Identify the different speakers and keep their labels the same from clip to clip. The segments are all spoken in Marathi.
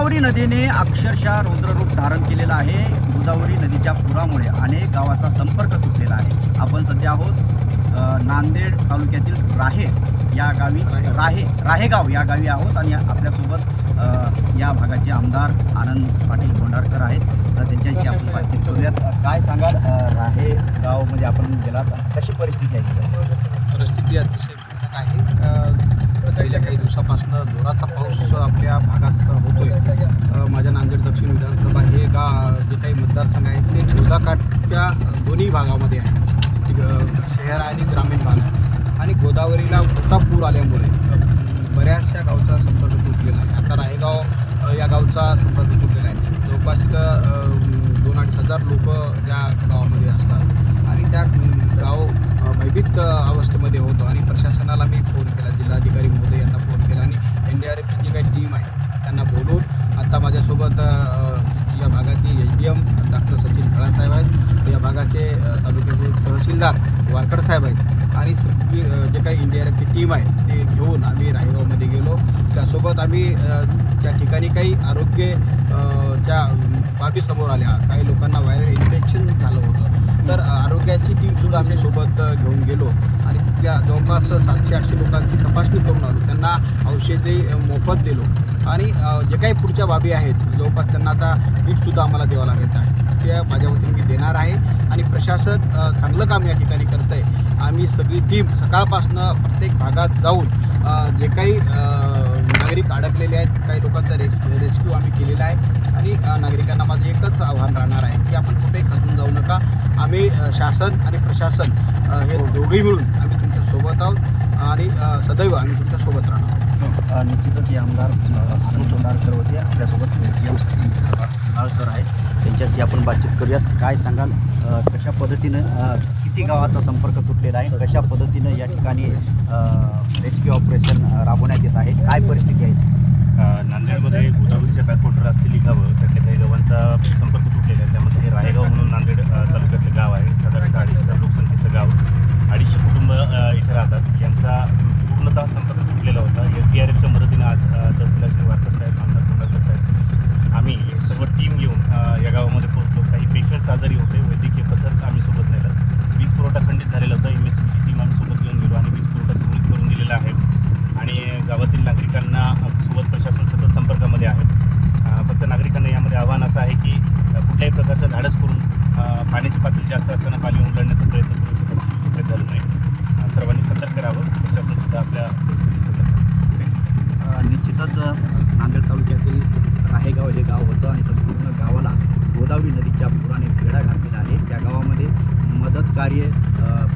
Speaker 1: गोदावरी नदीने अक्षरशः रौद्ररूप धारण केलेलं आहे। गोदावरी नदीच्या पुरामुळे अनेक गावाचा संपर्क तुटलेला आहे। आपण सध्या आहोत नांदेड तालुक्यातील राहे या गावी राहेगाव या गावी आहोत आणि आपल्यासोबत या भागाचे आमदार आनंद पाटील गोंडारकर आहेत। तर त्यांच्याशी आपण बातचीत करूयात। काय सांगाल, राहेगावमध्ये आपण गेलात, कशी परिस्थिती आहे?
Speaker 2: परिस्थिती अतिशय भयानक आहे। गेल्या काही दिवसापासून जोराचा पाऊस आपल्या भागात होतोय। माझ्या नांदेड दक्षिण विधानसभा हे जे काही मतदारसंघ आहेत ते गोदाकाठच्या दोन्ही भागामध्ये आहे, शहर आणि ग्रामीण भाग आहे। आणि गोदावरीला मोठा पूर आल्यामुळे बऱ्याचशा गावचा संपर्क तुटलेला आहे। आता राहेगाव या गावचा संपर्क तुटलेला आहे। जवळपास 2-2.5 हजार लोक त्या गावामध्ये असतात आणि त्या गाव भयभीत अवस्थेमध्ये होतं। आणि प्रशासनाला मी फोन केला, जिल्हाधिकारी महोदय यांना फोन केला आणि NDRFची जी काही टीम आहे त्यांना बोलवून आता माझ्यासोबत या भागाची SDM डॉक्टर सचिन खळासाहेब आहेत, या भागाचे तालुक्याचे तहसीलदार वारकर साहेब आहेत आणि जे काही NDRFची टीम आहे ते घेऊन आम्ही राहेगावमध्ये गेलो। त्यासोबत आम्ही त्या ठिकाणी काही आरोग्याच्या बाबी समोर आल्या, काही लोकांना व्हायरल इन्फेक्शन झालं होतं, तर आरोग्याची टीमसुद्धा आम्ही सोबत घेऊन गेलो आणि तिथल्या जवळपास 700-800 लोकांची तपासणी करून आलो, त्यांना औषधे मोफत दिलो आणि जे काही पुढच्या बाबी आहेत जवळपास त्यांना आता किटसुद्धा आम्हाला द्यावं लागत आहे, ते माझ्या वतीने मी देणार आहे। आणि प्रशासन चांगलं काम या ठिकाणी करतं आहे। आम्ही सगळी टीम सकाळपासनं प्रत्येक भागात जाऊन जे काही नागरिक अडकलेले आहेत, काही लोकांचा रेस्क्यू आम्ही केलेला आहे। आणि नागरिकांना माझं एकच आव्हान राहणार आहे की आपण कुठेही खचून जाऊ नका। आम्ही शासन आणि प्रशासन हे दोघेही मिळून आम्ही तुमच्यासोबत आहोत आणि सदैव आम्ही तुमच्यासोबत राहणार आहोत।
Speaker 1: निश्चितच हे आमदार आनंद गोंडारकर होते, आपल्यासोबत सर आहेत, त्यांच्याशी आपण बातचीत करूयात। काय सांगाल, कशा पद्धतीनं किती गावाचा संपर्क तुटलेला आहे, कशा पद्धतीनं या ठिकाणी रेस्क्यू ऑपरेशन राबवण्यात येत आहे, काय परिस्थिती आहे?
Speaker 3: नांदेडमध्ये गोदावरीच्या बॅकवॉटर असलेली गावं, त्यातल्या काही गावांचा संपर्क तुटलेला आहे। त्यामध्ये हे राहेगाव म्हणून नांदेड तालुक्यातलं गाव आहे, साधारणतः 2,500 लोकसंख्येचं गाव, 250 कुटुंब इथे राहतात। यांचा पूर्णतः संपर्क तुटलेला होता। SDRFच्या मदतीने आज तहसीलदार वारकर साहेब, आमदार गोंडारकर साहेब, आम्ही सर्व टीम घेऊन या गावामध्ये पोहोचलो। काही पेशंट्स आजारी होते, वैद्यकीय पथक आम्ही सोबत नेलं। वीज पुरवठा खंडित झालेला होता, MSCBची टीम आम्ही सोबत घेऊन गेलो आणि वीज पुरवठा सुरळीत करून दिलेला आहे। आणि गावातील नागरिकांना सोबत प्रशासन सतत संपर्कामध्ये आहे। फक्त नागरिकांना यामध्ये आव्हान असं आहे की कुठल्याही प्रकारचं धाडस करून पाण्याची पातळी जास्त असताना पाणी उलटण्याचा प्रयत्न करू शकत झालं नाही। सर्वांनी सतर्क राहावं, प्रशासनसुद्धा आपल्या सेवेसाठी सतर्क आहे।
Speaker 1: निश्चितच नांदेड तालुक्यातील राहेगाव हे गाव होतं आणि संपूर्ण गावाला गोदावरी नदीच्या पुराने वेढा घातलेला आहे। त्या गावामध्ये मदत कार्य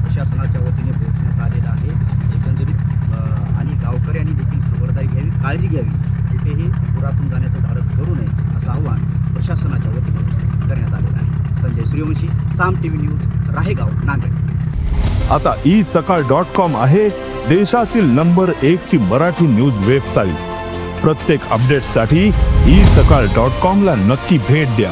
Speaker 1: प्रशासनाच्या वतीने पोहोचण्यात आलेलं आहे एकंदरीत, आणि गावकऱ्यांनी देखील खबरदारी घ्यावी, काळजी घ्यावी, कुठेही पुरातून जाण्याचं धाडस करू नये असं आवाहन प्रशासनाच्या वतीने करण्यात आलेलं आहे। संजय सूर्यवंशी, साम TV न्यूज, राहेगाव, नांदेड।
Speaker 4: आता isakal.com आहे देशातील नंबर 1 ची मराठी न्यूज वेबसाईट। प्रत्येक अपडेटसाठी isakal.com ला नक्की भेट द्या।